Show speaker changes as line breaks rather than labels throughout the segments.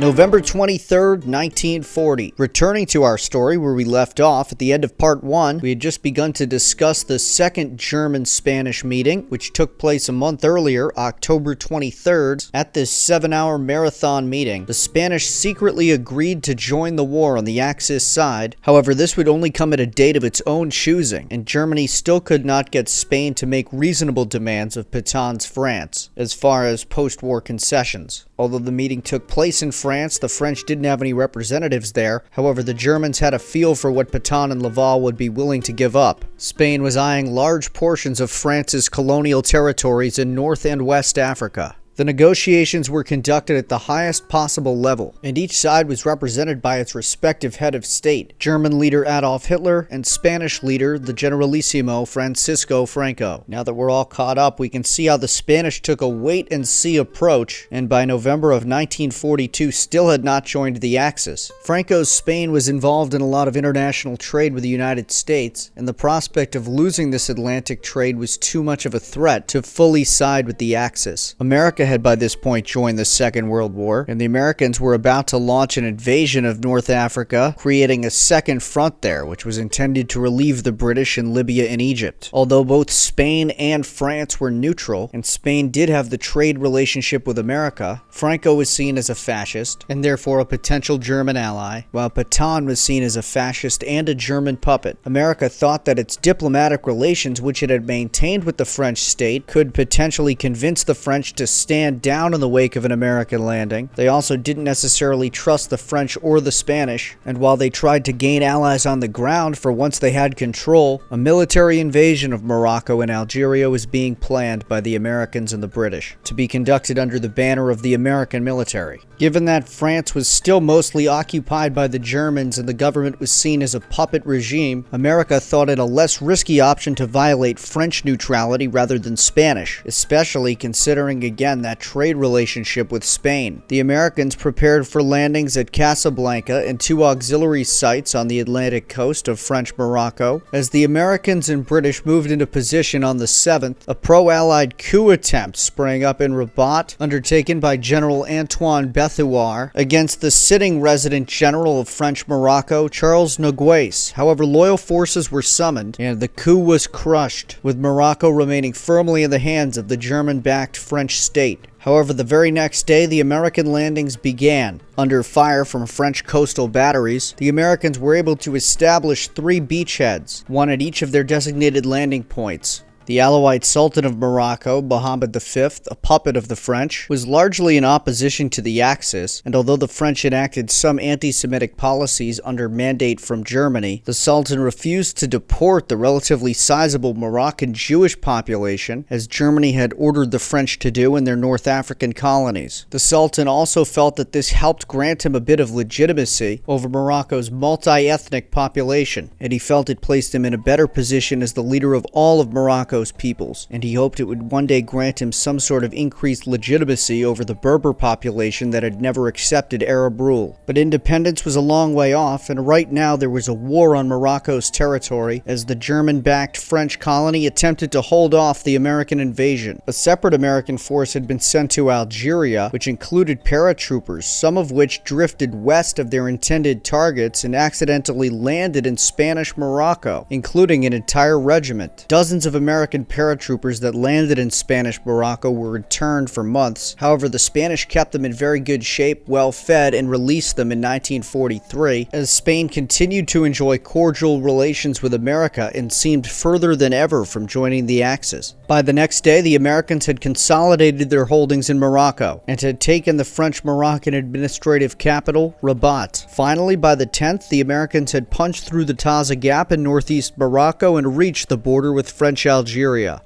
November 23rd, 1940. Returning to our story where we left off at the end of part 1, we had just begun to discuss the second German-Spanish meeting, which took place a month earlier, October 23rd. At this 7-hour marathon meeting, the Spanish secretly agreed to join the war on the Axis side. However, this would only come at a date of its own choosing, and Germany still could not get Spain to make reasonable demands of Pétain's France, as far as post-war concessions. Although the meeting took place in France, the French didn't have any representatives there. However, the Germans had a feel for what Pétain and Laval would be willing to give up. Spain was eyeing large portions of France's colonial territories in North and West Africa. The negotiations were conducted at the highest possible level, and each side was represented by its respective head of state, German leader Adolf Hitler and Spanish leader the Generalissimo Francisco Franco. Now that we're all caught up, we can see how the Spanish took a wait-and-see approach, and by November of 1942 still had not joined the Axis. Franco's Spain was involved in a lot of international trade with the United States, and the prospect of losing this Atlantic trade was too much of a threat to fully side with the Axis. America had by this point joined the Second World War, and the Americans were about to launch an invasion of North Africa, creating a second front there, which was intended to relieve the British in Libya and Egypt. Although both Spain and France were neutral, and Spain did have the trade relationship with America, Franco was seen as a fascist, and therefore a potential German ally, while Pétain was seen as a fascist and a German puppet. America thought that its diplomatic relations, which it had maintained with the French state, could potentially convince the French to stand down in the wake of an American landing. They also didn't necessarily trust the French or the Spanish, and while they tried to gain allies on the ground for once they had control, a military invasion of Morocco and Algeria was being planned by the Americans and the British, to be conducted under the banner of the American military. Given that France was still mostly occupied by the Germans and the government was seen as a puppet regime, America thought it a less risky option to violate French neutrality rather than Spanish, especially considering again that trade relationship with Spain. The Americans prepared for landings at Casablanca and 2 auxiliary sites on the Atlantic coast of French Morocco. As the Americans and British moved into position on the 7th, a pro-Allied coup attempt sprang up in Rabat, undertaken by General Antoine Bethouar against the sitting resident general of French Morocco, Charles Nogues. However, loyal forces were summoned, and the coup was crushed, with Morocco remaining firmly in the hands of the German-backed French state. However, the very next day, the American landings began. Under fire from French coastal batteries, the Americans were able to establish 3 beachheads, one at each of their designated landing points. The Alawite Sultan of Morocco, Mohammed V, a puppet of the French, was largely in opposition to the Axis, and although the French enacted some anti-Semitic policies under mandate from Germany, the Sultan refused to deport the relatively sizable Moroccan Jewish population, as Germany had ordered the French to do in their North African colonies. The Sultan also felt that this helped grant him a bit of legitimacy over Morocco's multi-ethnic population, and he felt it placed him in a better position as the leader of all of Morocco's peoples, and he hoped it would one day grant him some sort of increased legitimacy over the Berber population that had never accepted Arab rule. But independence was a long way off, and right now there was a war on Morocco's territory as the German-backed French colony attempted to hold off the American invasion. A separate American force had been sent to Algeria, which included paratroopers, some of which drifted west of their intended targets and accidentally landed in Spanish Morocco, including an entire regiment. Dozens of American paratroopers that landed in Spanish Morocco were interned for months. However, the Spanish kept them in very good shape, well fed, and released them in 1943, as Spain continued to enjoy cordial relations with America and seemed further than ever from joining the Axis. By the next day, the Americans had consolidated their holdings in Morocco and had taken the French-Moroccan administrative capital, Rabat. Finally, by the 10th, the Americans had punched through the Taza Gap in northeast Morocco and reached the border with French Algeria.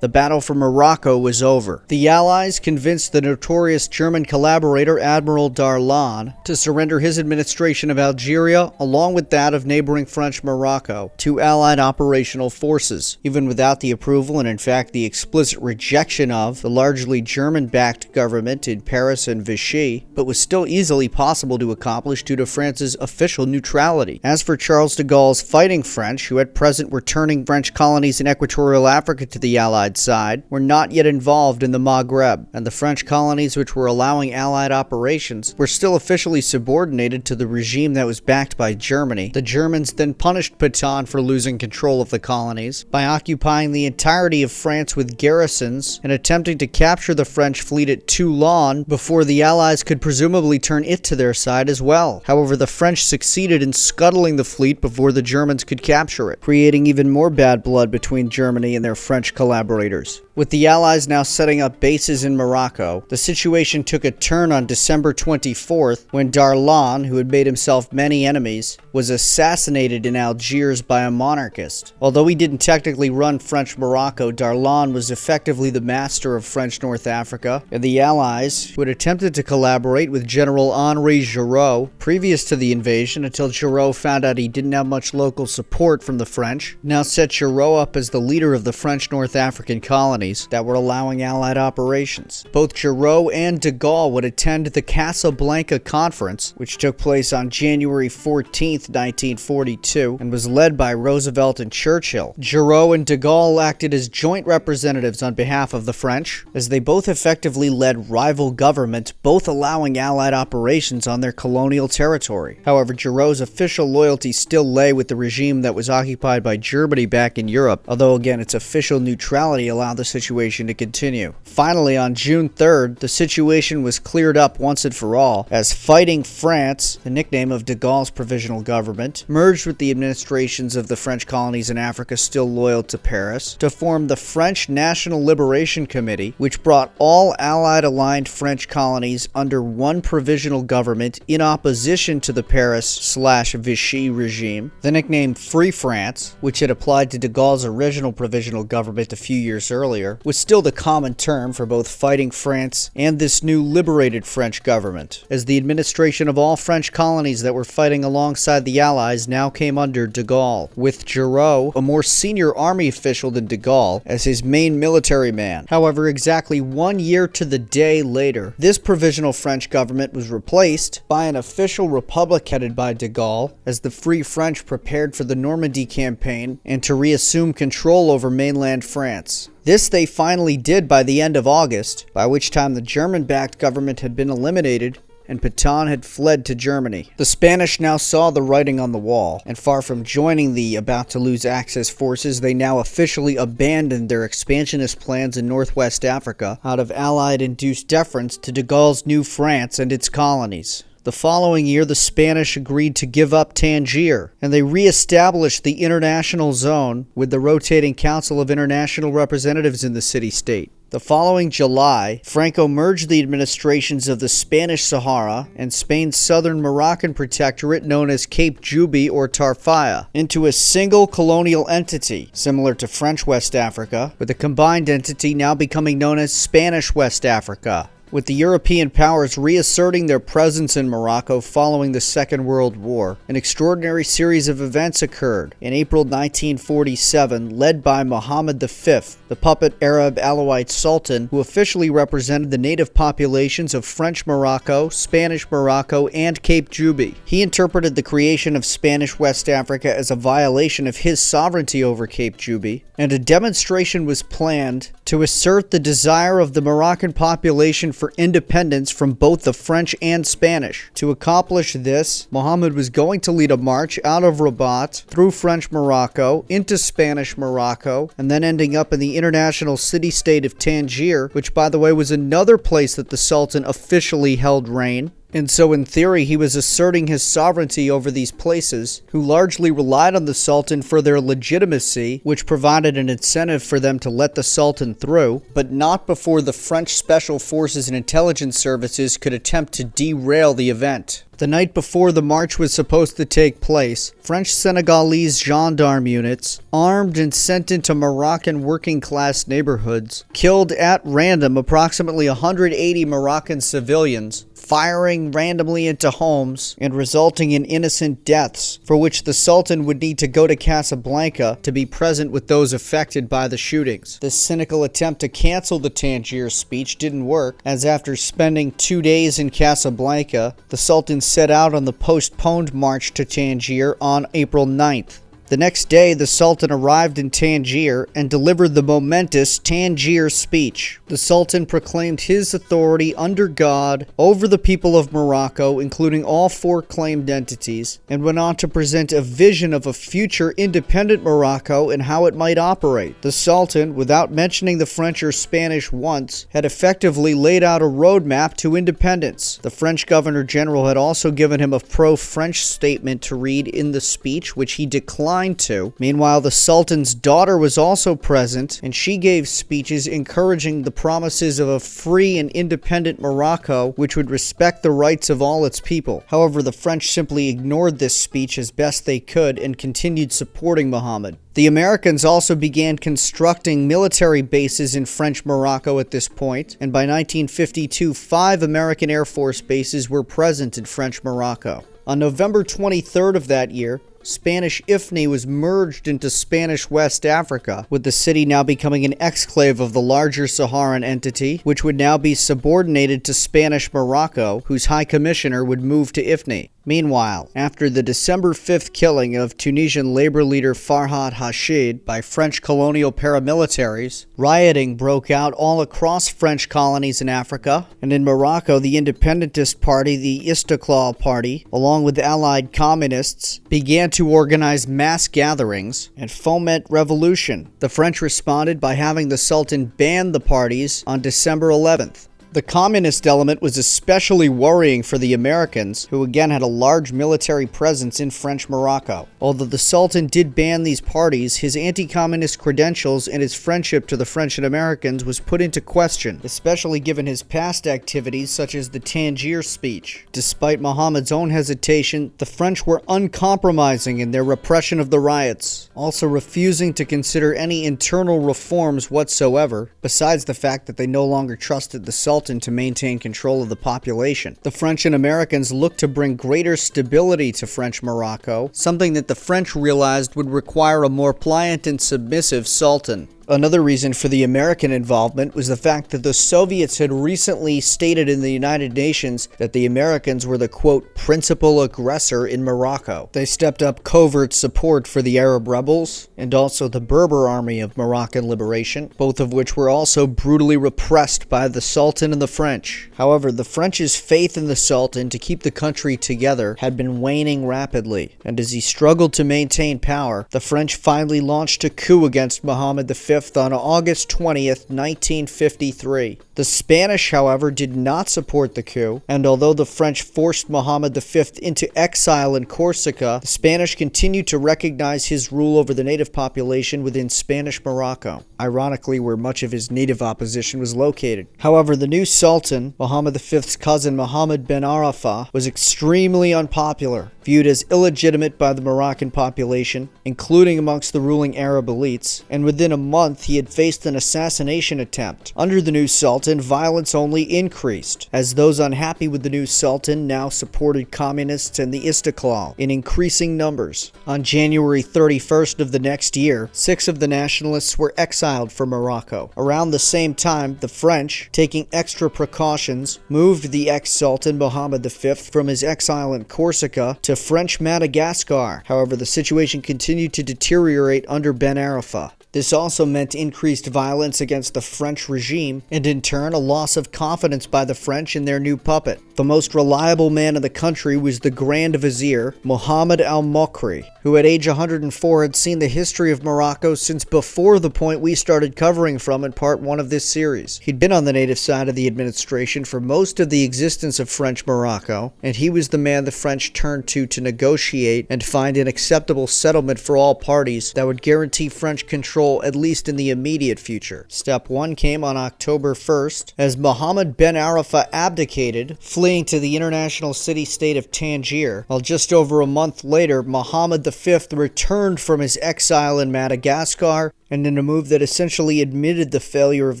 The battle for Morocco was over. The Allies convinced the notorious German collaborator Admiral Darlan to surrender his administration of Algeria along with that of neighboring French Morocco to Allied operational forces. Even without the approval and in fact the explicit rejection of the largely German-backed government in Paris and Vichy, but was still easily possible to accomplish due to France's official neutrality. As for Charles de Gaulle's fighting French, who at present were turning French colonies in equatorial Africa to the Allied side, were not yet involved in the Maghreb, and the French colonies which were allowing Allied operations were still officially subordinated to the regime that was backed by Germany. The Germans then punished Pétain for losing control of the colonies by occupying the entirety of France with garrisons and attempting to capture the French fleet at Toulon before the Allies could presumably turn it to their side as well. However, the French succeeded in scuttling the fleet before the Germans could capture it, creating even more bad blood between Germany and their French collaborators. With the Allies now setting up bases in Morocco, the situation took a turn on December 24th when Darlan, who had made himself many enemies, was assassinated in Algiers by a monarchist. Although he didn't technically run French Morocco, Darlan was effectively the master of French North Africa, and the Allies, who had attempted to collaborate with General Henri Giraud previous to the invasion until Giraud found out he didn't have much local support from the French, now set Giraud up as the leader of the French North African colonies that were allowing Allied operations. Both Giraud and de Gaulle would attend the Casablanca Conference, which took place on January 14, 1942, and was led by Roosevelt and Churchill. Giraud and de Gaulle acted as joint representatives on behalf of the French, as they both effectively led rival governments, both allowing Allied operations on their colonial territory. However, Giraud's official loyalty still lay with the regime that was occupied by Germany back in Europe, although again its official neutrality allowed the situation to continue. Finally, on June 3rd, the situation was cleared up once and for all, as Fighting France, the nickname of de Gaulle's provisional government, merged with the administrations of the French colonies in Africa still loyal to Paris to form the French National Liberation Committee, which brought all Allied-aligned French colonies under one provisional government in opposition to the Paris/Vichy regime. The nickname Free France, which had applied to de Gaulle's original provisional government a few years earlier, was still the common term for both Fighting France and this new liberated French government, as the administration of all French colonies that were fighting alongside the Allies now came under de Gaulle, with Giraud, a more senior army official than de Gaulle, as his main military man. However, exactly 1 year to the day later, this provisional French government was replaced by an official republic headed by de Gaulle, as the Free French prepared for the Normandy campaign and to reassume control over mainland France. This they finally did by the end of August, by which time the German-backed government had been eliminated and Pétain had fled to Germany. The Spanish now saw the writing on the wall, and far from joining the about-to-lose Axis forces, they now officially abandoned their expansionist plans in northwest Africa out of Allied-induced deference to de Gaulle's new France and its colonies. The following year, the Spanish agreed to give up Tangier, and they re-established the international zone with the rotating Council of International Representatives in the city-state. The following July, Franco merged the administrations of the Spanish Sahara and Spain's southern Moroccan protectorate known as Cape Juby or Tarfaya into a single colonial entity, similar to French West Africa, with the combined entity now becoming known as Spanish West Africa, with the European powers reasserting their presence in Morocco following the Second World War. An extraordinary series of events occurred in April 1947, led by Mohammed V, the puppet Arab Alawite Sultan, who officially represented the native populations of French Morocco, Spanish Morocco, and Cape Juby. He interpreted the creation of Spanish West Africa as a violation of his sovereignty over Cape Juby, and a demonstration was planned to assert the desire of the Moroccan population for independence from both the French and Spanish. To accomplish this, Mohammed was going to lead a march out of Rabat, through French Morocco, into Spanish Morocco, and then ending up in the international city-state of Tangier, which by the way was another place that the Sultan officially held reign. And so in theory, he was asserting his sovereignty over these places, who largely relied on the Sultan for their legitimacy, which provided an incentive for them to let the Sultan through, but not before the French special forces and intelligence services could attempt to derail the event. The night before the march was supposed to take place, French Senegalese gendarme units, armed and sent into Moroccan working-class neighborhoods, killed at random approximately 180 Moroccan civilians, firing randomly into homes and resulting in innocent deaths, for which the Sultan would need to go to Casablanca to be present with those affected by the shootings. This cynical attempt to cancel the Tangier speech didn't work, as after spending 2 days in Casablanca, the Sultan set out on the postponed march to Tangier on April 9th. The next day, the Sultan arrived in Tangier and delivered the momentous Tangier speech. The Sultan proclaimed his authority under God over the people of Morocco, including all four claimed entities, and went on to present a vision of a future independent Morocco and how it might operate. The Sultan, without mentioning the French or Spanish once, had effectively laid out a roadmap to independence. The French Governor General had also given him a pro-French statement to read in the speech, which he declined to. Meanwhile, the Sultan's daughter was also present, and she gave speeches encouraging the promises of a free and independent Morocco, which would respect the rights of all its people. However, the French simply ignored this speech as best they could and continued supporting Muhammad. The Americans also began constructing military bases in French Morocco at this point, and by 1952, 5 American Air Force bases were present in French Morocco. On November 23rd of that year, Spanish Ifni was merged into Spanish West Africa, with the city now becoming an exclave of the larger Saharan entity, which would now be subordinated to Spanish Morocco, whose High Commissioner would move to Ifni. Meanwhile, after the December 5th killing of Tunisian labor leader Farhat Hashid by French colonial paramilitaries, rioting broke out all across French colonies in Africa, and in Morocco, the independentist party, the Istiqlal Party, along with allied communists, began to organize mass gatherings and foment revolution. The French responded by having the Sultan ban the parties on December 11th. The communist element was especially worrying for the Americans, who again had a large military presence in French Morocco. Although the Sultan did ban these parties, his anti-communist credentials and his friendship to the French and Americans was put into question, especially given his past activities such as the Tangier speech. Despite Muhammad's own hesitation, the French were uncompromising in their repression of the riots, also refusing to consider any internal reforms whatsoever, besides the fact that they no longer trusted the Sultan to maintain control of the population. The French and Americans looked to bring greater stability to French Morocco, something that the French realized would require a more pliant and submissive Sultan. Another reason for the American involvement was the fact that the Soviets had recently stated in the United Nations that the Americans were the, quote, principal aggressor in Morocco. They stepped up covert support for the Arab rebels and also the Berber army of Moroccan liberation, both of which were also brutally repressed by the Sultan and the French. However, the French's faith in the Sultan to keep the country together had been waning rapidly, and as he struggled to maintain power, the French finally launched a coup against Muhammad V on August 20th, 1953. The Spanish, however, did not support the coup, and although the French forced Muhammad V into exile in Corsica, the Spanish continued to recognize his rule over the native population within Spanish Morocco, ironically where much of his native opposition was located. However, the new Sultan, Muhammad V's cousin Mohammed ben Arafah, was extremely unpopular, viewed as illegitimate by the Moroccan population, including amongst the ruling Arab elites, and within a month he had faced an assassination attempt. Under the new Sultan, violence only increased, as those unhappy with the new Sultan now supported communists and the Istiqlal in increasing numbers. On January 31st of the next year, 6 of the nationalists were exiled from Morocco. Around the same time, the French, taking extra precautions, moved the ex-Sultan Mohammed V from his exile in Corsica to French Madagascar. However, the situation continued to deteriorate under Ben Arafah. This also meant increased violence against the French regime, and in turn a loss of confidence by the French in their new puppet. The most reliable man in the country was the Grand Vizier, Mohammed al-Mokri, who at age 104 had seen the history of Morocco since before the point we started covering from in part 1 of this series. He'd been on the native side of the administration for most of the existence of French Morocco, and he was the man the French turned to negotiate and find an acceptable settlement for all parties that would guarantee French control at least in the immediate future. Step 1 came on October 1st, as Mohammed ben Arafah abdicated, fleeing to the international city-state of Tangier, while just over a month later, Mohammed V returned from his exile in Madagascar, and in a move that essentially admitted the failure of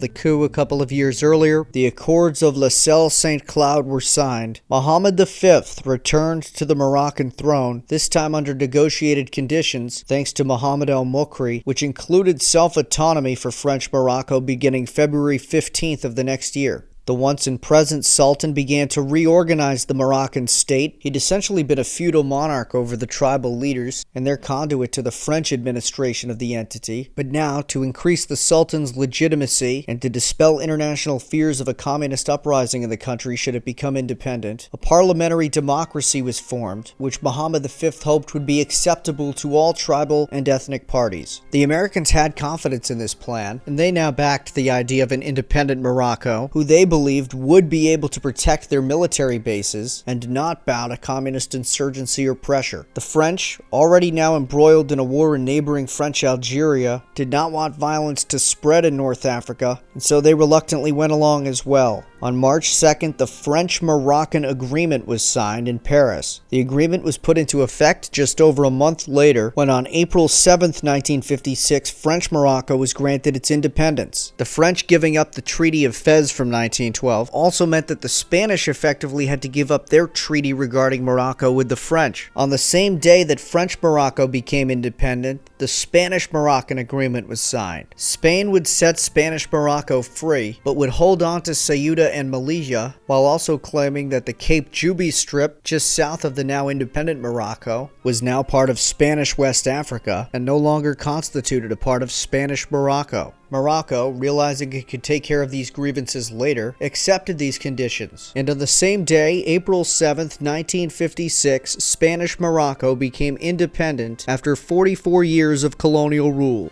the coup a couple of years earlier, the Accords of La Celle-Saint-Cloud were signed. Mohammed V returned to the Moroccan throne, this time under negotiated conditions, thanks to Mohammed al-Mokri, which included self-autonomy for French Morocco beginning February 15th of the next year. The once and present Sultan began to reorganize the Moroccan state. He'd essentially been a feudal monarch over the tribal leaders and their conduit to the French administration of the entity. But now, to increase the Sultan's legitimacy and to dispel international fears of a communist uprising in the country should it become independent, a parliamentary democracy was formed, which Mohammed V hoped would be acceptable to all tribal and ethnic parties. The Americans had confidence in this plan, and they now backed the idea of an independent Morocco, who they believed would be able to protect their military bases and not bow to communist insurgency or pressure. The French, already now embroiled in a war in neighboring French Algeria, did not want violence to spread in North Africa, and so they reluctantly went along as well. On March 2nd, the French-Moroccan Agreement was signed in Paris. The agreement was put into effect just over a month later, when on April 7th, 1956, French Morocco was granted its independence. The French giving up the Treaty of Fez from 1912 also meant that the Spanish effectively had to give up their treaty regarding Morocco with the French. On the same day that French Morocco became independent, the Spanish-Moroccan Agreement was signed. Spain would set Spanish Morocco free, but would hold on to Ceuta and Melilla, while also claiming that the Cape Juby Strip, just south of the now independent Morocco, was now part of Spanish West Africa and no longer constituted a part of Spanish Morocco. Morocco, realizing it could take care of these grievances later, accepted these conditions. And on the same day, April 7th, 1956, Spanish Morocco became independent after 44 years of colonial rule.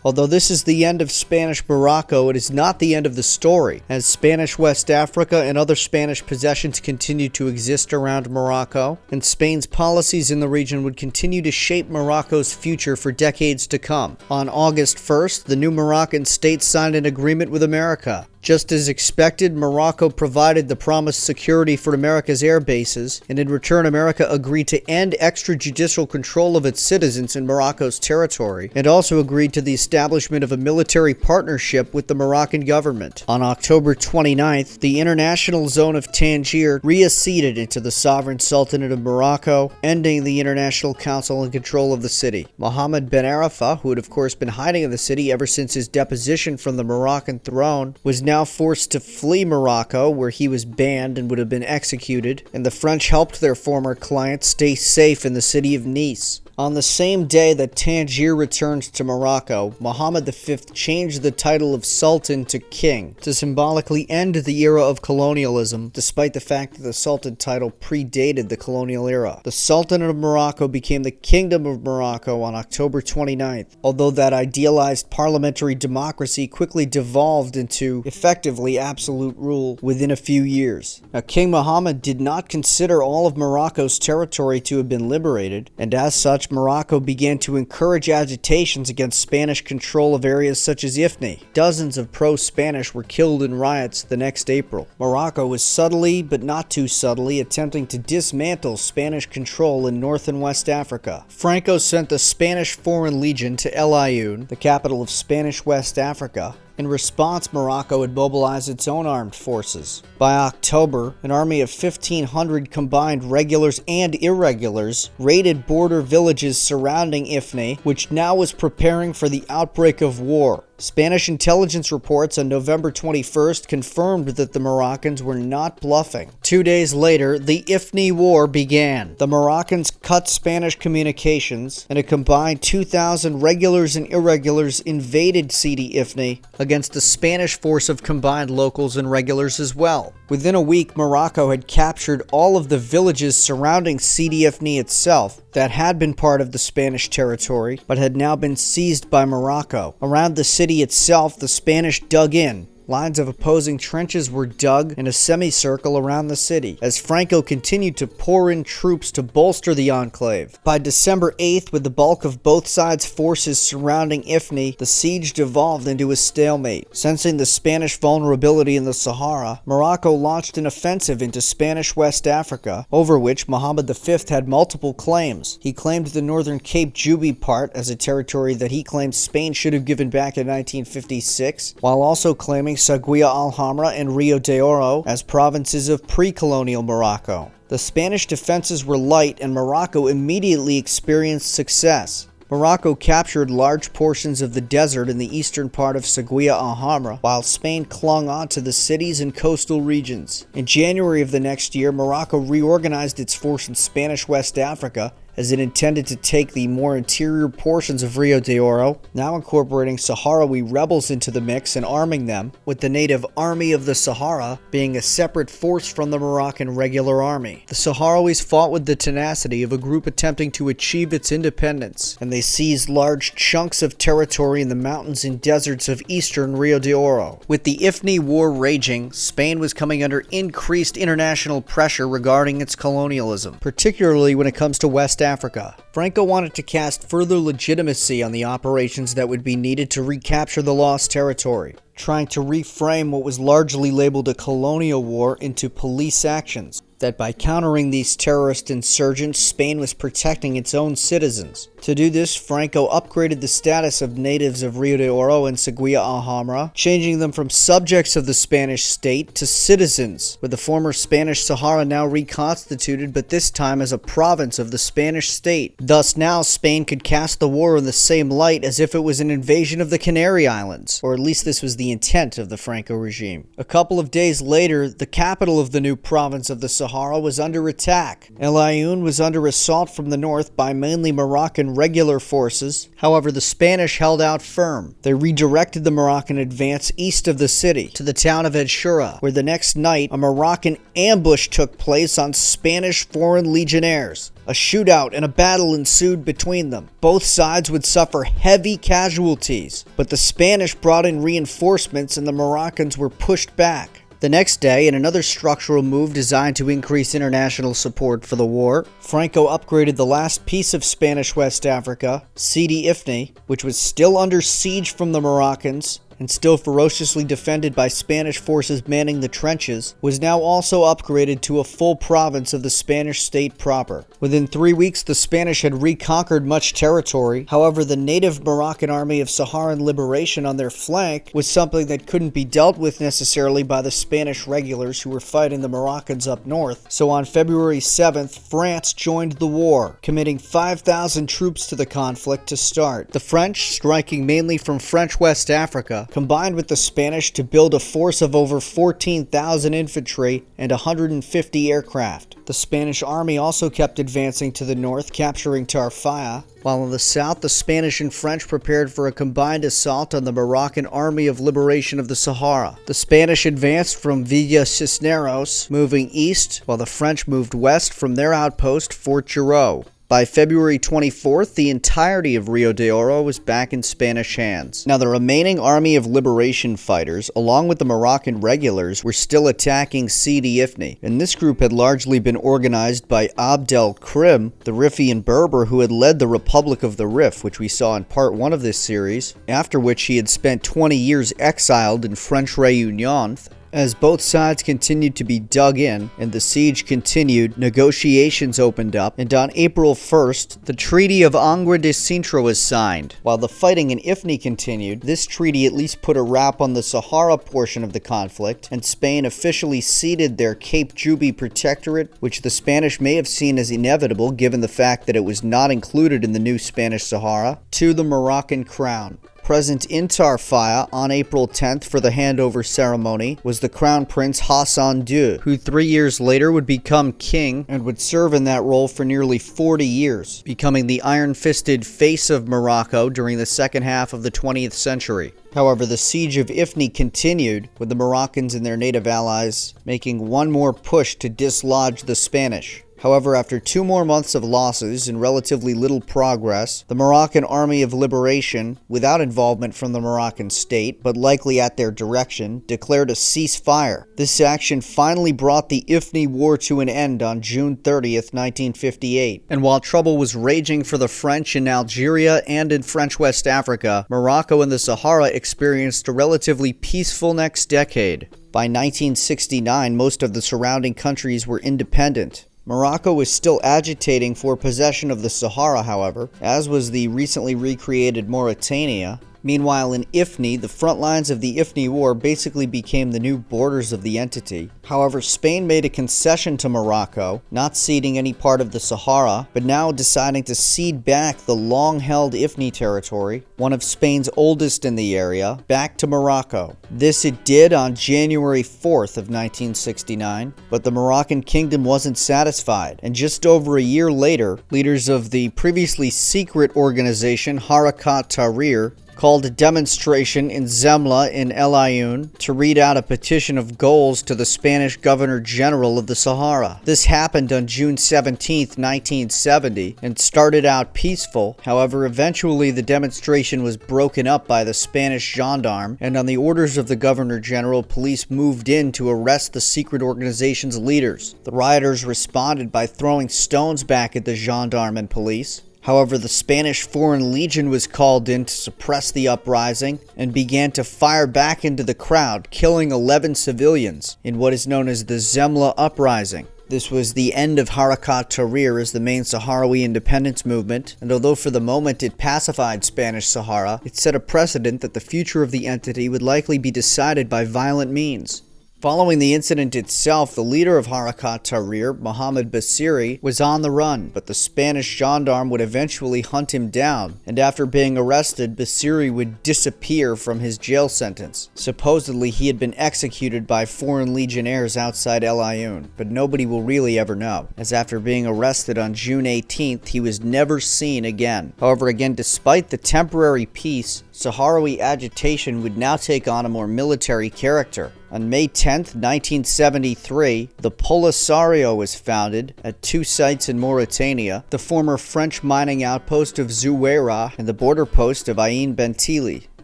Although this is the end of Spanish Morocco, it is not the end of the story, as Spanish West Africa and other Spanish possessions continued to exist around Morocco, and Spain's policies in the region would continue to shape Morocco's future for decades to come. On August 1st, the new Moroccan state signed an agreement with America. Just as expected, Morocco provided the promised security for America's air bases, and in return America agreed to end extrajudicial control of its citizens in Morocco's territory, and also agreed to the establishment of a military partnership with the Moroccan government. On October 29th, the international zone of Tangier reacceded into the sovereign Sultanate of Morocco, ending the International Council and control of the city. Mohammed Ben Arafah, who had of course been hiding in the city ever since his deposition from the Moroccan throne, was now forced to flee Morocco, where he was banned and would have been executed, and the French helped their former client stay safe in the city of Nice. On the same day that Tangier returned to Morocco, Mohammed V changed the title of Sultan to King to symbolically end the era of colonialism, despite the fact that the Sultan title predated the colonial era. The Sultanate of Morocco became the Kingdom of Morocco on October 29th, although that idealized parliamentary democracy quickly devolved into effectively absolute rule within a few years. Now, King Mohammed did not consider all of Morocco's territory to have been liberated, and as such, Morocco began to encourage agitations against Spanish control of areas such as Ifni. Dozens of pro-Spanish were killed in riots the next April. Morocco was subtly, but not too subtly, attempting to dismantle Spanish control in North and West Africa. Franco sent the Spanish Foreign Legion to El Aaiún, the capital of Spanish West Africa. In response, Morocco had mobilized its own armed forces. By October, an army of 1,500 combined regulars and irregulars raided border villages surrounding Ifni, which now was preparing for the outbreak of war. Spanish intelligence reports on November 21st confirmed that the Moroccans were not bluffing. 2 days later, the Ifni War began. The Moroccans cut Spanish communications, and a combined 2,000 regulars and irregulars invaded Sidi Ifni against a Spanish force of combined locals and regulars as well. Within a week, Morocco had captured all of the villages surrounding Sidi Ifni itself that had been part of the Spanish territory, but had now been seized by Morocco. Around the city itself, the Spanish dug in. Lines of opposing trenches were dug in a semicircle around the city, as Franco continued to pour in troops to bolster the enclave. By December 8th, with the bulk of both sides' forces surrounding Ifni, the siege devolved into a stalemate. Sensing the Spanish vulnerability in the Sahara, Morocco launched an offensive into Spanish West Africa, over which Mohammed V had multiple claims. He claimed the northern Cape Juby part as a territory that he claimed Spain should have given back in 1956, while also claiming Saguia Alhambra and Rio de Oro as provinces of pre-colonial Morocco. The Spanish defenses were light, and Morocco immediately experienced success. Morocco captured large portions of the desert in the eastern part of Seguia Alhambra, while Spain clung on to the cities and coastal regions. In January of the next year, Morocco reorganized its force in Spanish West Africa, as it intended to take the more interior portions of Rio de Oro, now incorporating Sahrawi rebels into the mix and arming them, with the native Army of the Sahara being a separate force from the Moroccan regular army. The Sahrawis fought with the tenacity of a group attempting to achieve its independence, and they seized large chunks of territory in the mountains and deserts of eastern Rio de Oro. With the Ifni War raging, Spain was coming under increased international pressure regarding its colonialism, particularly when it comes to West Africa. Franco wanted to cast further legitimacy on the operations that would be needed to recapture the lost territory, trying to reframe what was largely labeled a colonial war into police actions, that by countering these terrorist insurgents, Spain was protecting its own citizens. To do this, Franco upgraded the status of natives of Rio de Oro and Seguia Alhambra, changing them from subjects of the Spanish state to citizens, with the former Spanish Sahara now reconstituted, but this time as a province of the Spanish state. Thus now Spain could cast the war in the same light as if it was an invasion of the Canary Islands, or at least this was the intent of the Franco regime. A couple of days later, the capital of the new province of the Sahara was under attack. El Aaiún was under assault from the north by mainly Moroccan regular forces. However, the Spanish held out firm. They redirected the Moroccan advance east of the city to the town of Edshura, where the next night a Moroccan ambush took place on Spanish foreign legionnaires. A shootout and a battle ensued between them. Both sides would suffer heavy casualties, but the Spanish brought in reinforcements and the Moroccans were pushed back. The next day, in another structural move designed to increase international support for the war, Franco upgraded the last piece of Spanish West Africa, Sidi Ifni, which was still under siege from the Moroccans, and still ferociously defended by Spanish forces manning the trenches, was now also upgraded to a full province of the Spanish state proper. Within 3 weeks, the Spanish had reconquered much territory. However, the native Moroccan army of Saharan liberation on their flank was something that couldn't be dealt with necessarily by the Spanish regulars who were fighting the Moroccans up north. So on February 7th, France joined the war, committing 5,000 troops to the conflict to start. The French, striking mainly from French West Africa, combined with the Spanish to build a force of over 14,000 infantry and 150 aircraft. The Spanish army also kept advancing to the north, capturing Tarfaya, while in the south the Spanish and French prepared for a combined assault on the Moroccan Army of Liberation of the Sahara. The Spanish advanced from Villa Cisneros, moving east, while the French moved west from their outpost, Fort Giraud. By February 24th, the entirety of Rio de Oro was back in Spanish hands. Now, the remaining Army of Liberation fighters, along with the Moroccan regulars, were still attacking Sidi Ifni, and this group had largely been organized by Abd el-Krim, the Riffian Berber who had led the Republic of the Rif, which we saw in part 1 of this series, after which he had spent 20 years exiled in French Réunion. As both sides continued to be dug in and the siege continued, negotiations opened up, and on April 1st, the Treaty of Angre de Sintra was signed. While the fighting in Ifni continued, this treaty at least put a wrap on the Sahara portion of the conflict, and Spain officially ceded their Cape Juby protectorate, which the Spanish may have seen as inevitable given the fact that it was not included in the new Spanish Sahara, to the Moroccan crown. Present in Tarfaya on April 10th for the handover ceremony was the Crown Prince Hassan II, who 3 years later would become king and would serve in that role for nearly 40 years, becoming the iron-fisted face of Morocco during the second half of the 20th century. However, the siege of Ifni continued, with the Moroccans and their native allies making one more push to dislodge the Spanish. However, after 2 more months of losses and relatively little progress, the Moroccan Army of Liberation, without involvement from the Moroccan state, but likely at their direction, declared a ceasefire. This action finally brought the Ifni War to an end on June 30th, 1958. And while trouble was raging for the French in Algeria and in French West Africa, Morocco and the Sahara experienced a relatively peaceful next decade. By 1969, most of the surrounding countries were independent. Morocco was still agitating for possession of the Sahara, however, as was the recently recreated Mauritania, Meanwhile, in Ifni, the front lines of the Ifni War basically became the new borders of the entity. However, Spain made a concession to Morocco, not ceding any part of the Sahara, but now deciding to cede back the long-held Ifni territory, one of Spain's oldest in the area, back to Morocco. This it did on January 4th of 1969, but the Moroccan kingdom wasn't satisfied, and just over a year later, leaders of the previously secret organization Harakat Tahrir called a demonstration in Zemla in El Ayoun to read out a petition of goals to the Spanish Governor General of the Sahara. This happened on June 17, 1970, and started out peaceful. However, eventually the demonstration was broken up by the Spanish gendarme, and on the orders of the Governor General, police moved in to arrest the secret organization's leaders. The rioters responded by throwing stones back at the gendarme and police. However, the Spanish Foreign Legion was called in to suppress the uprising and began to fire back into the crowd, killing 11 civilians in what is known as the Zemla Uprising. This was the end of Harakat Tahrir as the main Sahrawi independence movement, and although for the moment it pacified Spanish Sahara, it set a precedent that the future of the entity would likely be decided by violent means. Following the incident itself, the leader of Harakat Tahrir, Mohammed Basiri, was on the run, but the Spanish gendarme would eventually hunt him down, and after being arrested, Basiri would disappear from his jail sentence. Supposedly, he had been executed by foreign legionnaires outside El Ayoun, but nobody will really ever know, as after being arrested on June 18th, he was never seen again. However, again, despite the temporary peace, Sahrawi agitation would now take on a more military character. On May 10, 1973, the Polisario was founded at two sites in Mauritania, the former French mining outpost of Zouaira and the border post of Ain Bentili.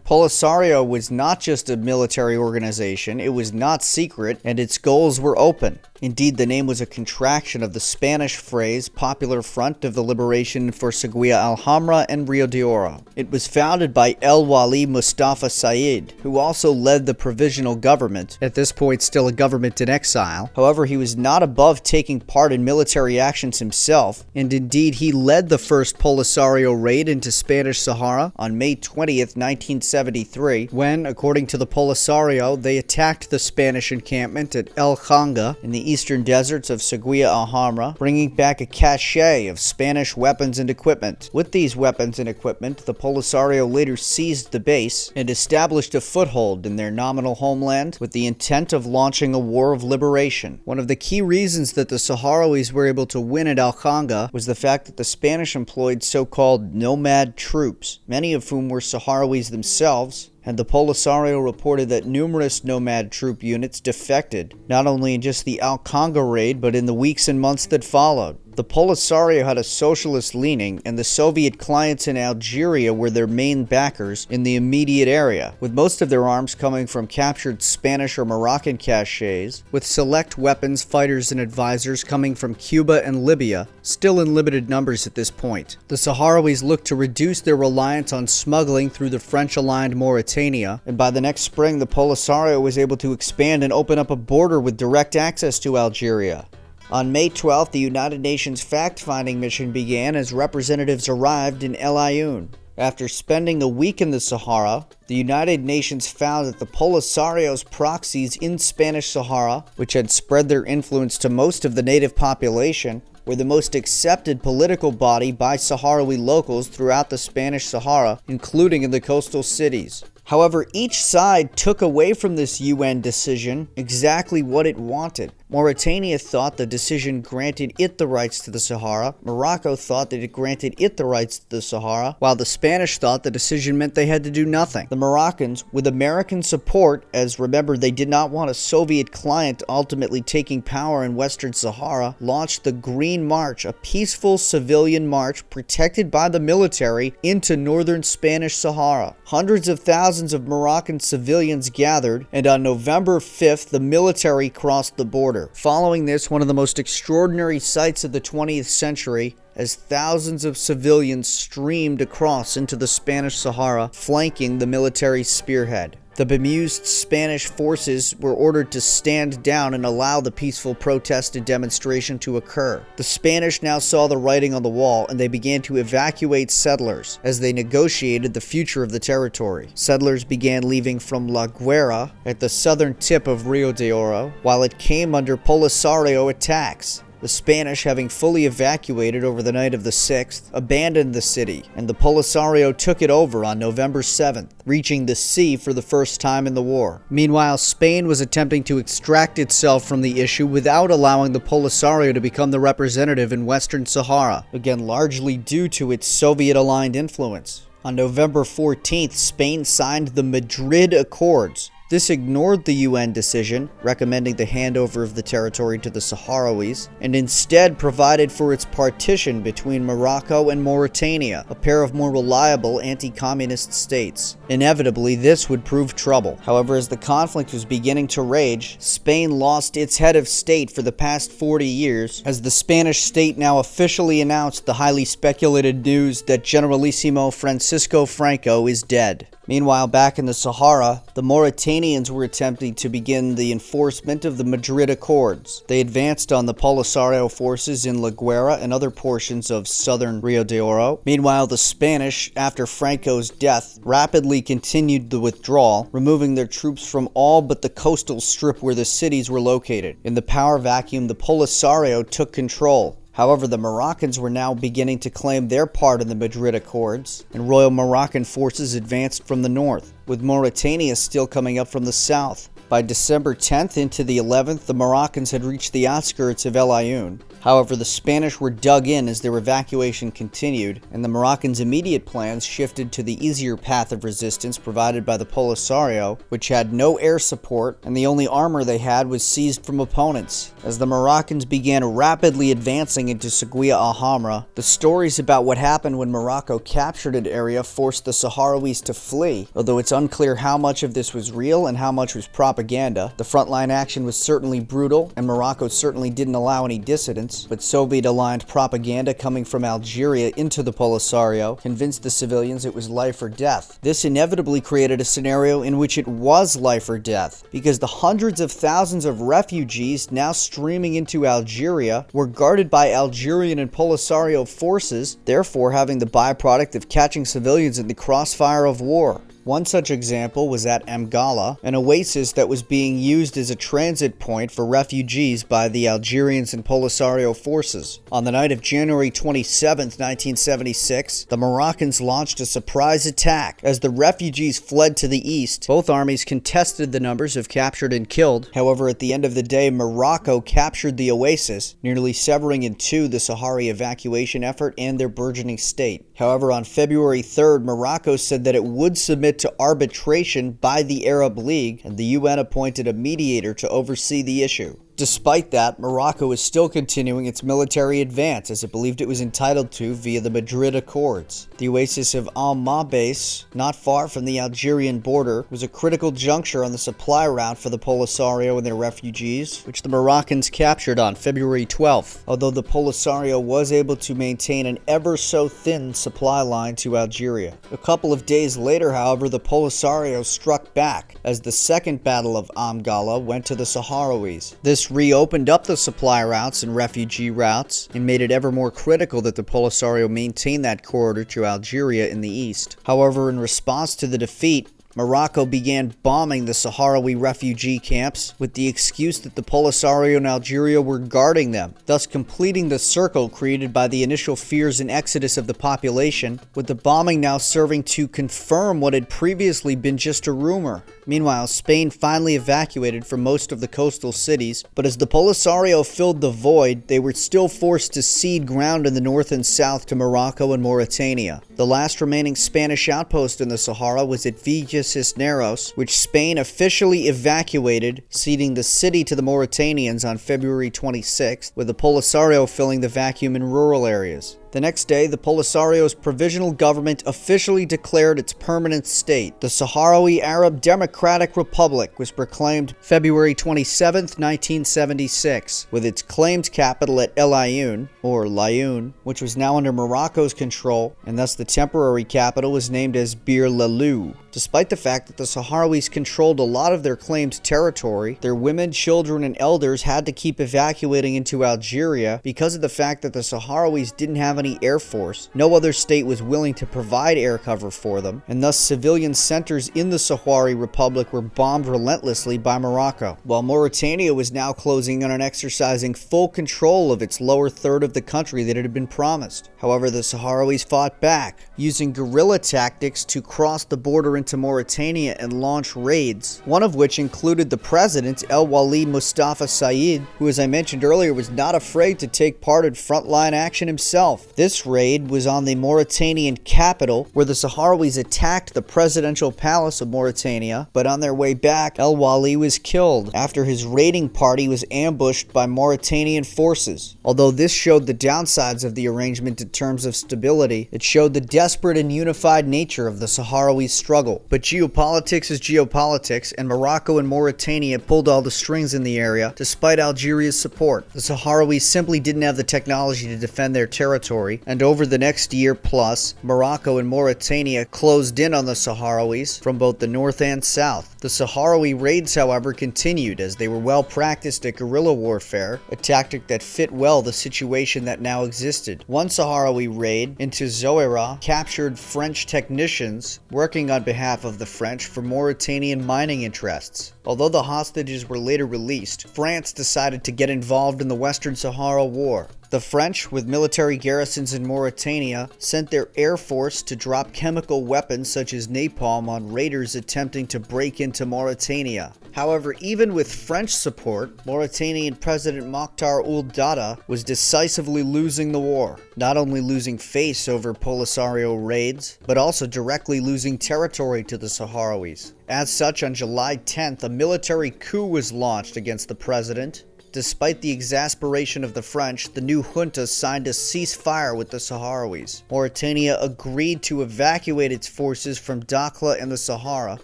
Polisario was not just a military organization, it was not secret, and its goals were open. Indeed, the name was a contraction of the Spanish phrase Popular Front of the Liberation for Seguia Alhambra and Rio de Oro. It was founded by El Wali Mustafa Said, who also led the provisional government, at this point still a government in exile. However, he was not above taking part in military actions himself, and indeed he led the first Polisario raid into Spanish Sahara on May 20th, 1973, when, according to the Polisario, they attacked the Spanish encampment at El Khanga in the eastern deserts of Seguia Alhambra, bringing back a cache of Spanish weapons and equipment. With these weapons and equipment, the Polisario later seized the base and established a foothold in their nominal homeland with the intent of launching a war of liberation. One of the key reasons that the Sahrawis were able to win at Al-Khanga was the fact that the Spanish employed so-called nomad troops, many of whom were Sahrawis themselves, and the Polisario reported that numerous nomad troop units defected, not only in just the Al-Khanga raid, but in the weeks and months that followed. The Polisario had a socialist leaning, and the Soviet clients in Algeria were their main backers in the immediate area, with most of their arms coming from captured Spanish or Moroccan caches, with select weapons, fighters, and advisors coming from Cuba and Libya, still in limited numbers at this point. The Sahrawis looked to reduce their reliance on smuggling through the French-aligned Mauritania, and by the next spring, the Polisario was able to expand and open up a border with direct access to Algeria. On May 12th, the United Nations fact-finding mission began as representatives arrived in El Ayoun. After spending a week in the Sahara, the United Nations found that the Polisario's proxies in Spanish Sahara, which had spread their influence to most of the native population, were the most accepted political body by Sahrawi locals throughout the Spanish Sahara, including in the coastal cities. However, each side took away from this UN decision exactly what it wanted. Mauritania thought the decision granted it the rights to the Sahara. Morocco thought that it granted it the rights to the Sahara, while the Spanish thought the decision meant they had to do nothing. The Moroccans, with American support, as remember they did not want a Soviet client ultimately taking power in Western Sahara, launched the Green March, a peaceful civilian march protected by the military into northern Spanish Sahara. Hundreds of thousands of Moroccan civilians gathered, and on November 5th, the military crossed the border. Following this, one of the most extraordinary sights of the 20th century as thousands of civilians streamed across into the Spanish Sahara, flanking the military spearhead. The bemused Spanish forces were ordered to stand down and allow the peaceful protest and demonstration to occur. The Spanish now saw the writing on the wall, and they began to evacuate settlers as they negotiated the future of the territory. Settlers began leaving from La Guaira at the southern tip of Rio de Oro, while it came under Polisario attacks. The Spanish, having fully evacuated over the night of the 6th, abandoned the city, and the Polisario took it over on November 7th, reaching the sea for the first time in the war. Meanwhile, Spain was attempting to extract itself from the issue without allowing the Polisario to become the representative in Western Sahara, again largely due to its Soviet-aligned influence. On November 14th, Spain signed the Madrid Accords. This ignored the UN decision, recommending the handover of the territory to the Sahrawis, and instead provided for its partition between Morocco and Mauritania, a pair of more reliable anti-communist states. Inevitably, this would prove trouble. However, as the conflict was beginning to rage, Spain lost its head of state for the past 40 years, as the Spanish state now officially announced the highly speculated news that Generalissimo Francisco Franco is dead. Meanwhile, back in the Sahara, the Mauritanians were attempting to begin the enforcement of the Madrid Accords. They advanced on the Polisario forces in La Guaira and other portions of southern Rio de Oro. Meanwhile, the Spanish, after Franco's death, rapidly continued the withdrawal, removing their troops from all but the coastal strip where the cities were located. In the power vacuum, the Polisario took control. However, the Moroccans were now beginning to claim their part in the Madrid Accords, and Royal Moroccan forces advanced from the north, with Mauritania still coming up from the south. By December 10th into the 11th, the Moroccans had reached the outskirts of El Ayoun. However, the Spanish were dug in as their evacuation continued, and the Moroccans' immediate plans shifted to the easier path of resistance provided by the Polisario, which had no air support, and the only armor they had was seized from opponents. As the Moroccans began rapidly advancing into Seguia Alhambra, the stories about what happened when Morocco captured an area forced the Sahrawis to flee, although it's unclear how much of this was real and how much was propaganda. The frontline action was certainly brutal, and Morocco certainly didn't allow any dissidents, but Soviet-aligned propaganda coming from Algeria into the Polisario convinced the civilians it was life or death. This inevitably created a scenario in which it was life or death, because the hundreds of thousands of refugees now streaming into Algeria were guarded by Algerian and Polisario forces, therefore having the byproduct of catching civilians in the crossfire of war. One such example was at Mgala, an oasis that was being used as a transit point for refugees by the Algerians and Polisario forces. On the night of January 27, 1976, the Moroccans launched a surprise attack. As the refugees fled to the east, both armies contested the numbers of captured and killed. However, at the end of the day, Morocco captured the oasis, nearly severing in two the Sahrawi evacuation effort and their burgeoning state. However, on February 3rd, Morocco said that it would submit to arbitration by the Arab League, and the UN appointed a mediator to oversee the issue. Despite that, Morocco is still continuing its military advance, as it believed it was entitled to via the Madrid Accords. The oasis of Al Mabais, not far from the Algerian border, was a critical juncture on the supply route for the Polisario and their refugees, which the Moroccans captured on February 12th, although the Polisario was able to maintain an ever-so-thin supply line to Algeria. A couple of days later, however, the Polisario struck back, as the second Battle of Amgala went to the Sahrawis. This reopened up the supply routes and refugee routes, and made it ever more critical that the Polisario maintain that corridor to Algeria in the east. However, in response to the defeat, Morocco began bombing the Sahrawi refugee camps with the excuse that the Polisario and Algeria were guarding them, thus completing the circle created by the initial fears and exodus of the population, with the bombing now serving to confirm what had previously been just a rumor. Meanwhile, Spain finally evacuated from most of the coastal cities, but as the Polisario filled the void, they were still forced to cede ground in the north and south to Morocco and Mauritania. The last remaining Spanish outpost in the Sahara was at Villa Cisneros, which Spain officially evacuated, ceding the city to the Mauritanians on February 26th, with the Polisario filling the vacuum in rural areas. The next day, the Polisario's provisional government officially declared its permanent state. The Sahrawi Arab Democratic Republic was proclaimed February 27, 1976, with its claimed capital at El Ayoun, or Laayoune, which was now under Morocco's control, and thus the temporary capital was named as Bir Lalou. Despite the fact that the Sahrawis controlled a lot of their claimed territory, their women, children, and elders had to keep evacuating into Algeria because of the fact that the Sahrawis didn't have any air force. No other state was willing to provide air cover for them, and thus civilian centers in the Sahrawi Republic were bombed relentlessly by Morocco, while Mauritania was now closing in on exercising full control of its lower third of the country that it had been promised. However, the Sahrawis fought back, using guerrilla tactics to cross the border into Mauritania and launch raids, one of which included the president, El Wali Mustafa Said, who, as I mentioned earlier, was not afraid to take part in frontline action himself. This raid was on the Mauritanian capital, where the Sahrawis attacked the presidential palace of Mauritania, but on their way back, El Wali was killed after his raiding party was ambushed by Mauritanian forces. Although this showed the downsides of the arrangement in terms of stability, it showed the desperate and unified nature of the Sahrawi struggle. But geopolitics is geopolitics, and Morocco and Mauritania pulled all the strings in the area, despite Algeria's support. The Sahrawis simply didn't have the technology to defend their territory, and over the next year plus, Morocco and Mauritania closed in on the Sahrawis from both the north and south. The Sahrawi raids, however, continued as they were well practiced at guerrilla warfare, a tactic that fit well the situation that now existed. One Sahrawi raid into Zoira captured French technicians working on behalf of the French for Mauritanian mining interests. Although the hostages were later released, France decided to get involved in the Western Sahara War. The French, with military garrisons in Mauritania, sent their air force to drop chemical weapons such as napalm on raiders attempting to break into Mauritania. However, even with French support, Mauritanian President Mokhtar Ould Daddah was decisively losing the war, not only losing face over Polisario raids, but also directly losing territory to the Sahrawis. As such, on July 10th, a military coup was launched against the president. Despite the exasperation of the French, the new junta signed a ceasefire with the Sahrawis. Mauritania agreed to evacuate its forces from Dakhla and the Sahara,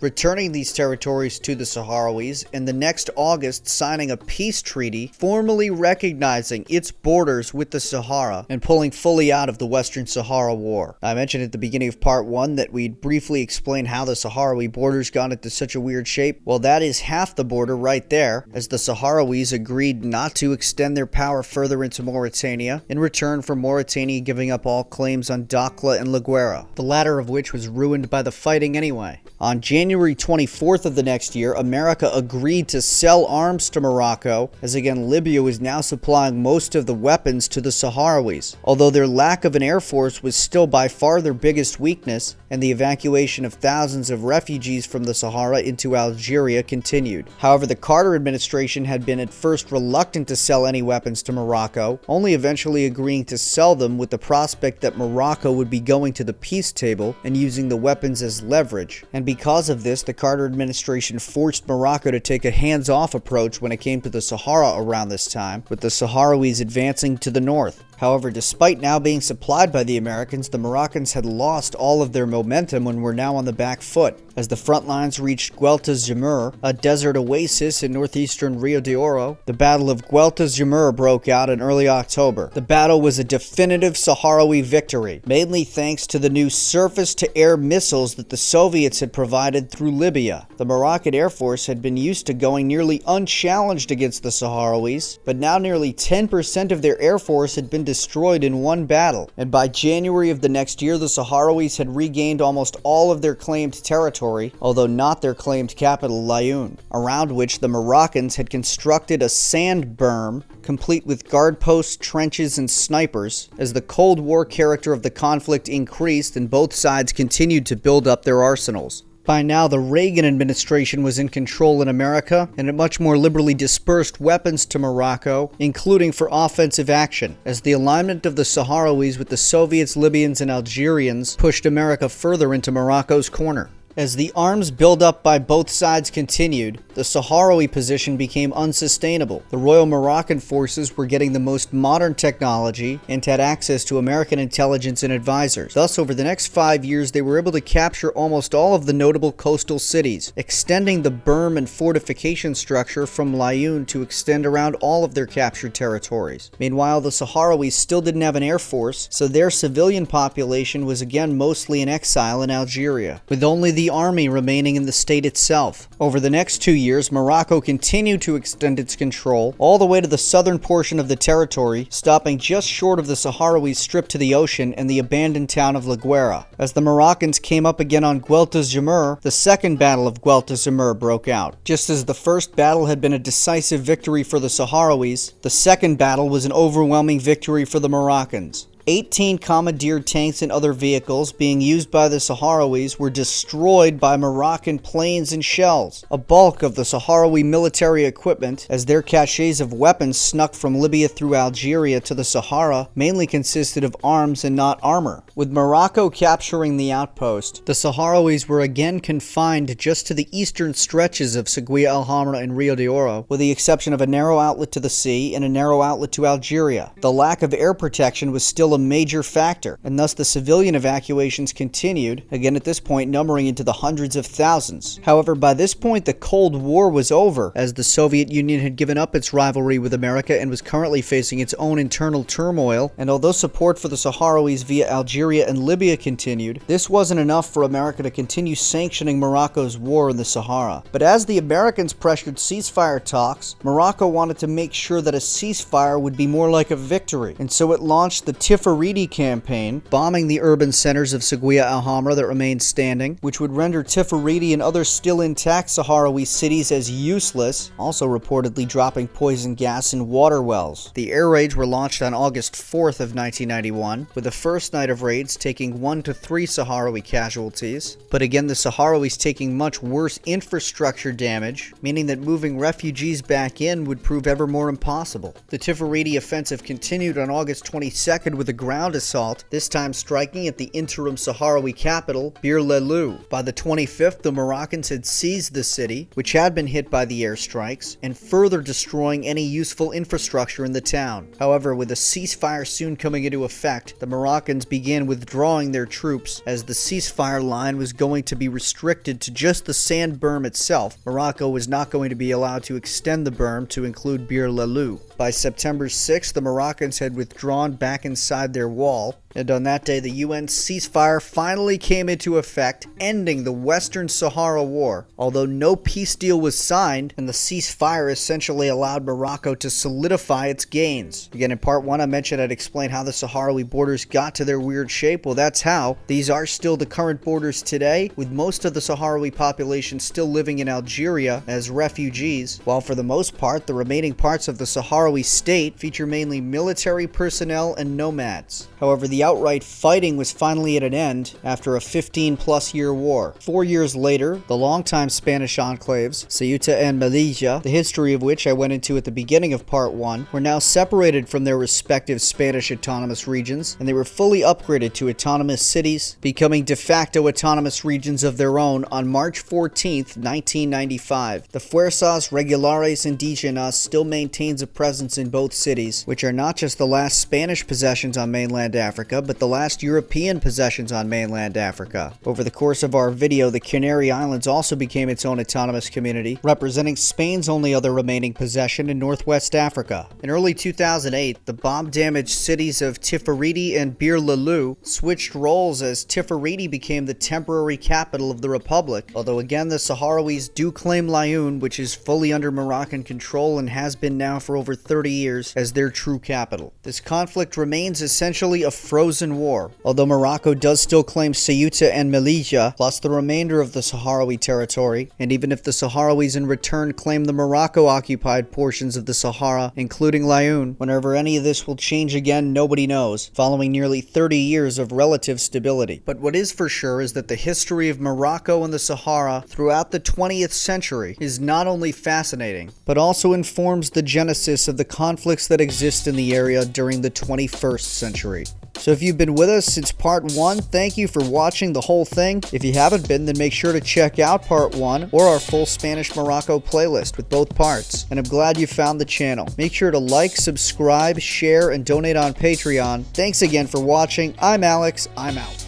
returning these territories to the Sahrawis, and the next August signing a peace treaty formally recognizing its borders with the Sahara and pulling fully out of the Western Sahara War. I mentioned at the beginning of part 1 that we'd briefly explain how the Sahrawi borders got into such a weird shape. Well, that is half the border right there, as the Sahrawis agreed not to extend their power further into Mauritania, in return for Mauritania giving up all claims on Dakhla and La Guera, the latter of which was ruined by the fighting anyway. On January 24th of the next year, America agreed to sell arms to Morocco, as again Libya was now supplying most of the weapons to the Sahrawis, although their lack of an air force was still by far their biggest weakness, and the evacuation of thousands of refugees from the Sahara into Algeria continued. However, the Carter administration had been at first reluctant to sell any weapons to Morocco, only eventually agreeing to sell them with the prospect that Morocco would be going to the peace table and using the weapons as leverage. And because of this, the Carter administration forced Morocco to take a hands-off approach when it came to the Sahara around this time, with the Sahrawis advancing to the north. However, despite now being supplied by the Americans, the Moroccans had lost all of their momentum and were now on the back foot. As the front lines reached Guelta Zemmour, a desert oasis in northeastern Rio de Oro, the Battle of Guelta Zemmour broke out in early October. The battle was a definitive Sahrawi victory, mainly thanks to the new surface-to-air missiles that the Soviets had provided through Libya. The Moroccan Air Force had been used to going nearly unchallenged against the Sahrawis, but now nearly 10% of their air force had been destroyed in one battle, and by January of the next year, the Sahrawis had regained almost all of their claimed territory, although not their claimed capital, Laayoune, around which the Moroccans had constructed a sand berm, complete with guard posts, trenches, and snipers, as the Cold War character of the conflict increased and both sides continued to build up their arsenals. By now, the Reagan administration was in control in America, and it much more liberally dispersed weapons to Morocco, including for offensive action, as the alignment of the Sahrawis with the Soviets, Libyans, and Algerians pushed America further into Morocco's corner. As the arms buildup by both sides continued, the Sahrawi position became unsustainable. The Royal Moroccan forces were getting the most modern technology and had access to American intelligence and advisors. Thus, over the next 5 years, they were able to capture almost all of the notable coastal cities, extending the berm and fortification structure from Laayoune to extend around all of their captured territories. Meanwhile, the Sahrawis still didn't have an air force, so their civilian population was again mostly in exile in Algeria, with only the army remaining in the state itself. Over the next 2 years, Morocco continued to extend its control all the way to the southern portion of the territory, stopping just short of the Sahrawis stripped to the ocean and the abandoned town of La Guera. As the Moroccans came up again on Guelta Zemmour, the second battle of Guelta Zemmour broke out. Just as the first battle had been a decisive victory for the Sahrawis, the second battle was an overwhelming victory for the Moroccans. 18 commandeered tanks and other vehicles being used by the Sahrawis were destroyed by Moroccan planes and shells. A bulk of the Sahrawi military equipment, as their caches of weapons snuck from Libya through Algeria to the Sahara, mainly consisted of arms and not armor. With Morocco capturing the outpost, the Sahrawis were again confined just to the eastern stretches of Seguia El Hamra and Rio de Oro, with the exception of a narrow outlet to the sea and a narrow outlet to Algeria. The lack of air protection was still a major factor, and thus the civilian evacuations continued, again at this point numbering into the hundreds of thousands. However, by this point the Cold War was over, as the Soviet Union had given up its rivalry with America and was currently facing its own internal turmoil, and although support for the Sahrawis via Algeria and Libya continued, this wasn't enough for America to continue sanctioning Morocco's war in the Sahara. But as the Americans pressured ceasefire talks, Morocco wanted to make sure that a ceasefire would be more like a victory, and so it launched the Tifariti campaign, bombing the urban centers of Seguia El Hamra that remained standing, which would render Tifariti and other still intact Sahrawi cities as useless, also reportedly dropping poison gas in water wells. The air raids were launched on August 4th of 1991, with the first night of raids taking 1 to 3 Sahrawi casualties, but again the Sahrawis taking much worse infrastructure damage, meaning that moving refugees back in would prove ever more impossible. The Tifariti offensive continued on August 22nd with a ground assault, this time striking at the interim Sahrawi capital, Bir Lelou. By the 25th, the Moroccans had seized the city, which had been hit by the airstrikes, and further destroying any useful infrastructure in the town. However, with a ceasefire soon coming into effect, the Moroccans began withdrawing their troops, as the ceasefire line was going to be restricted to just the sand berm itself. Morocco was not going to be allowed to extend the berm to include Bir Lelou. By September 6th, the Moroccans had withdrawn back inside their wall, and on that day the UN ceasefire finally came into effect, ending the Western Sahara War, although no peace deal was signed, and the ceasefire essentially allowed Morocco to solidify its gains. Again, in part 1 I mentioned I'd explain how the Sahrawi borders got to their weird shape. Well, that's how. These are still the current borders today, with most of the Sahrawi population still living in Algeria as refugees, while for the most part the remaining parts of the Sahrawi state feature mainly military personnel and nomads. However, the outright fighting was finally at an end after a 15-plus year war. 4 years later, the longtime Spanish enclaves, Ceuta and Melilla, the history of which I went into at the beginning of part 1, were now separated from their respective Spanish autonomous regions, and they were fully upgraded to autonomous cities, becoming de facto autonomous regions of their own on March 14th, 1995. The Fuerzas Regulares Indígenas still maintains a presence in both cities, which are not just the last Spanish possessions on mainland Africa, but the last European possessions on mainland Africa. Over the course of our video, the Canary Islands also became its own autonomous community, representing Spain's only other remaining possession in Northwest Africa. In early 2008, the bomb-damaged cities of Tifariti and Bir Lelou switched roles as Tifariti became the temporary capital of the Republic, although again the Sahrawis do claim Laayoune, which is fully under Moroccan control and has been now for over 30 years, as their true capital. This conflict remains essentially a frozen war, although Morocco does still claim Ceuta and Melilla, plus the remainder of the Sahrawi territory, and even if the Sahrawis in return claim the Morocco-occupied portions of the Sahara, including Laayoune, whenever any of this will change again, nobody knows, following nearly 30 years of relative stability. But what is for sure is that the history of Morocco and the Sahara throughout the 20th century is not only fascinating, but also informs the genesis of the conflicts that exist in the area during the 21st century. So if you've been with us since part 1, thank you for watching the whole thing. If you haven't been, then make sure to check out part 1 or our full Spanish Morocco playlist with both parts. And I'm glad you found the channel. Make sure to like, subscribe, share, and donate on Patreon. Thanks again for watching. I'm Alex. I'm out.